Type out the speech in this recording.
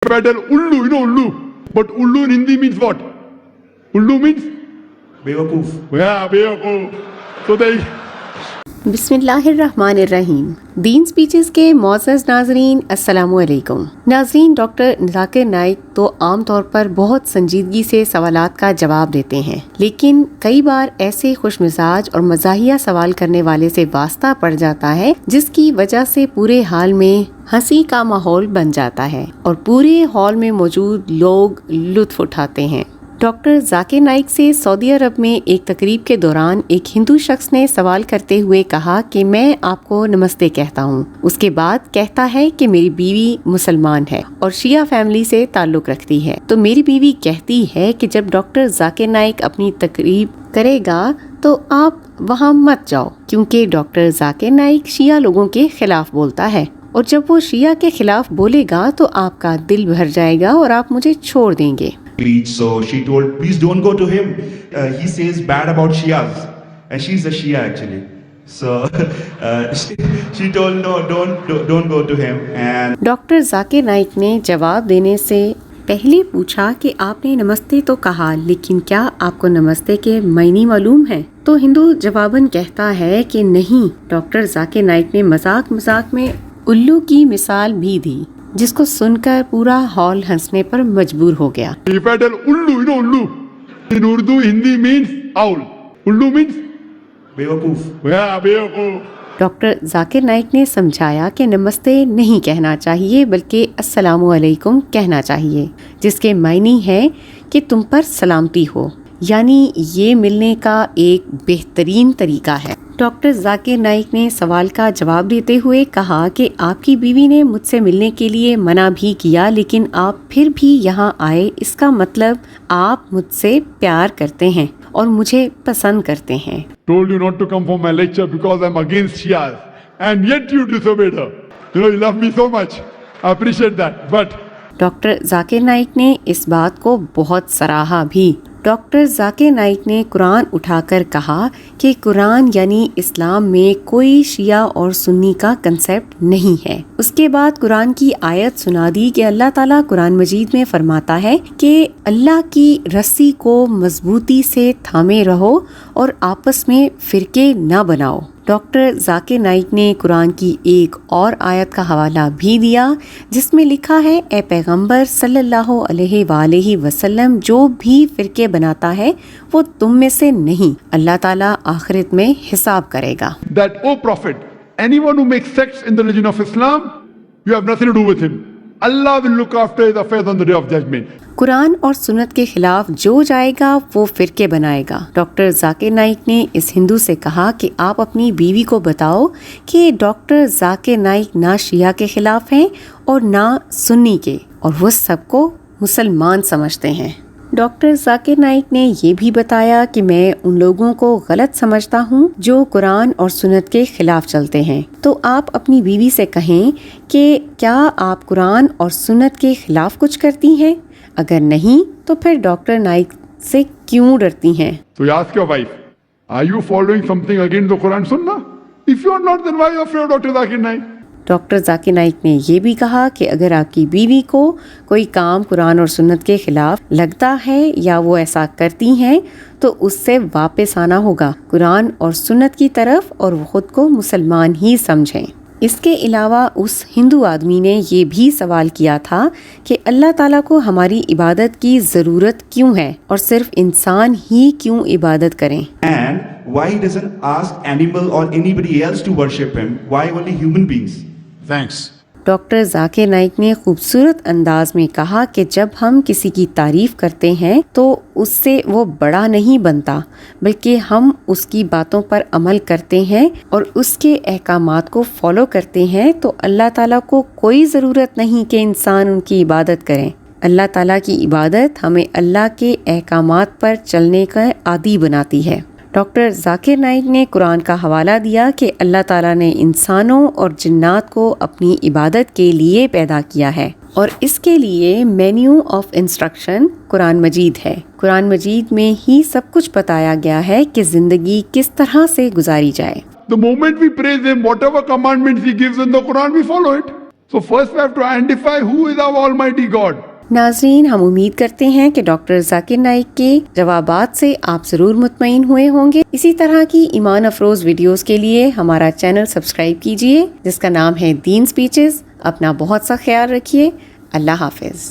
Paddle ullu, you know ullu. But ullu in Hindi means what? Ullu means? Bewakoof. Yeah, bewakoof. So they... बिस्मिल्लाहिर्रहमानिर्रहीम। दीन speeches के मोअज़्ज़ज़ नाज़रीन, अस्सलामु अलैकुम। नाज़रीन, doctor Zakir Naik तो आम तौर पर बहुत संजीदगी से सवालात का जवाब देते हैं, लेकिन कई बार ऐसे खुशमिजाज और मज़ाहिया सवाल करने वाले से वास्ता पड़ जाता है जिसकी वजह से पूरे हाल में हंसी का माहौल बन जाता है और पूरे हॉल में मौजूद लोग लुत्फ़ उठाते हैं। डॉक्टर ज़ाकिर नाइक से सऊदी अरब में एक तकरीब के दौरान एक हिंदू शख्स ने सवाल करते हुए कहा कि मैं आपको नमस्ते कहता हूँ। उसके बाद कहता है कि मेरी बीवी मुसलमान है और शिया फैमिली से ताल्लुक़ रखती है। तो मेरी बीवी कहती है कि जब डॉक्टर ज़ाकिर नाइक अपनी तकरीब करेगा तो आप वहाँ मत जाओ, क्योंकि डॉक्टर ज़ाकिर नाइक शिया लोगों के खिलाफ बोलता है और जब वो शिया के खिलाफ बोलेगा तो आपका दिल भर जाएगा और आप मुझे छोड़ देंगे। So she told, please don't go to him. He says bad about Shias, and she's a Shia actually. So she told no, don't go to him. And doctor Zakir Naik ने जवाब देने से पहले पूछा कि आपने नमस्ते तो कहा, लेकिन क्या आपको नमस्ते के मायने मालूम है? तो हिंदू जवाबन कहता है कि नहीं। डॉक्टर ज़ाकिर नाइक ने मजाक में उल्लू की मिसाल भी दी, जिसको सुनकर पूरा हॉल हंसने पर मजबूर हो गया। Paddle ullu, you know ullu. In Urdu, Hindi means owl. Ullu means? Bewakoof. Yeah, bewakoof. Doctor Zakir Naik ने समझाया कि नमस्ते नहीं कहना चाहिए बल्कि अस्सलामु अलैकुम कहना चाहिए, जिसके मायने है कि तुम पर सलामती हो, यानी ये मिलने का एक बेहतरीन तरीका है। डॉक्टर ज़ाकिर नाइक ने सवाल का जवाब देते हुए कहा कि आपकी बीवी ने मुझसे मिलने के लिए मना भी किया, लेकिन आप फिर भी यहाँ आए, इसका मतलब आप मुझसे प्यार करते हैं और मुझे पसंद करते हैं। Told you not to come for my lecture because I'm against Shias, and yet you disobeyed her. You know, you love me so much. I appreciate that. But doctor Zakir Naik ने इस बात को बहुत सराहा भी। डॉक्टर ज़ाकिर नाइक ने कुरान उठाकर कहा कि कुरान यानी इस्लाम में कोई शिया और सुन्नी का कंसेप्ट नहीं है। उसके बाद कुरान की आयत सुना दी कि अल्लाह ताला कुरान मजीद में फरमाता है कि अल्लाह की रस्सी को मजबूती से थामे रहो और आपस में फिरके न बनाओ। डॉक्टर ज़ाकिर नाइक ने कुरान की एक और आयत का हवाला भी दिया, जिसमें लिखा है, ए पैगंबर सल्लल्लाहु अलैहि वसल्लम, जो भी फिरके बनाता है वो तुम में से नहीं, अल्लाह ताला आखिरत में हिसाब करेगा। that, oh Prophet, anyone who makes sects in the religion of Islam, you have nothing to do with him. Allah will look after his affairs on the day of judgment. Quran और सुन्नत के खिलाफ जो जाएगा वो फिरके बनाएगा। डॉक्टर ज़ाकिर नाइक ने इस हिंदू से कहा कि आप अपनी बीवी को बताओ कि डॉक्टर ज़ाकिर नाइक ना शिया के खिलाफ हैं और ना सुन्नी के, और वो सबको मुसलमान समझते हैं। डॉक्टर ज़ाकिर नाइक ने ये भी बताया कि मैं उन लोगों को गलत समझता हूँ जो कुरान और सुन्नत के खिलाफ चलते हैं। तो आप अपनी बीवी से कहें कि क्या आप कुरान और सुन्नत के खिलाफ कुछ करती हैं? अगर नहीं तो फिर डॉक्टर नाइक से क्यों डरती हैं? So you ask your wife, are you following something against the Quran Sunnah? If you are not, then why are you afraid of Dr. Zakir Naik? Doctor Zakir Naik ने ये भी कहा कि अगर आपकी बीवी को कोई काम कुरान और सुन्नत के खिलाफ लगता है या वो ऐसा करती हैं तो उससे वापस आना होगा कुरान और सुन्नत की तरफ, और वो खुद को मुसलमान ही समझें। इसके अलावा उस हिंदू आदमी ने ये भी सवाल किया था कि अल्लाह ताला को हमारी इबादत की ज़रूरत क्यों है और सिर्फ इंसान ही क्यों इबादत करें। and why he doesn't ask animal or anybody else to worship him? Why only human beings? Thanks. Doctor Zakir Naik ने खूबसूरत अंदाज में कहा कि जब हम किसी की तारीफ करते हैं तो उससे वो बड़ा नहीं बनता, बल्कि हम उसकी बातों पर अमल करते हैं और उसके अहकामात को फॉलो करते हैं, तो अल्लाह ताला को कोई ज़रूरत नहीं कि इंसान उनकी इबादत करें। अल्लाह ताला की इबादत हमें अल्लाह के अहकामात पर चलने का आदी बनाती है। डॉक्टर ज़ाकिर नाइक ने कुरान का हवाला दिया कि अल्लाह ताला ने इंसानों और जिन्नात को अपनी इबादत के लिए पैदा किया है और इसके लिए मेन्यू ऑफ इंस्ट्रक्शन कुरान मजीद है। कुरान मजीद में ही सब कुछ बताया गया है कि ज़िंदगी किस तरह से गुजारी जाए। The moment we praise him, whatever commandments he gives in the Quran, we follow it. So first we have to identify who is our Almighty God. ناظرین، ہم امید کرتے ہیں کہ ڈاکٹر ذاکر نائک کے جوابات سے آپ ضرور مطمئن ہوئے ہوں گے۔ اسی طرح کی ایمان افروز ویڈیوز کے لیے ہمارا چینل سبسکرائب کیجئے، جس کا نام ہے دین سپیچز۔ اپنا بہت سا خیال رکھیے۔ اللہ حافظ۔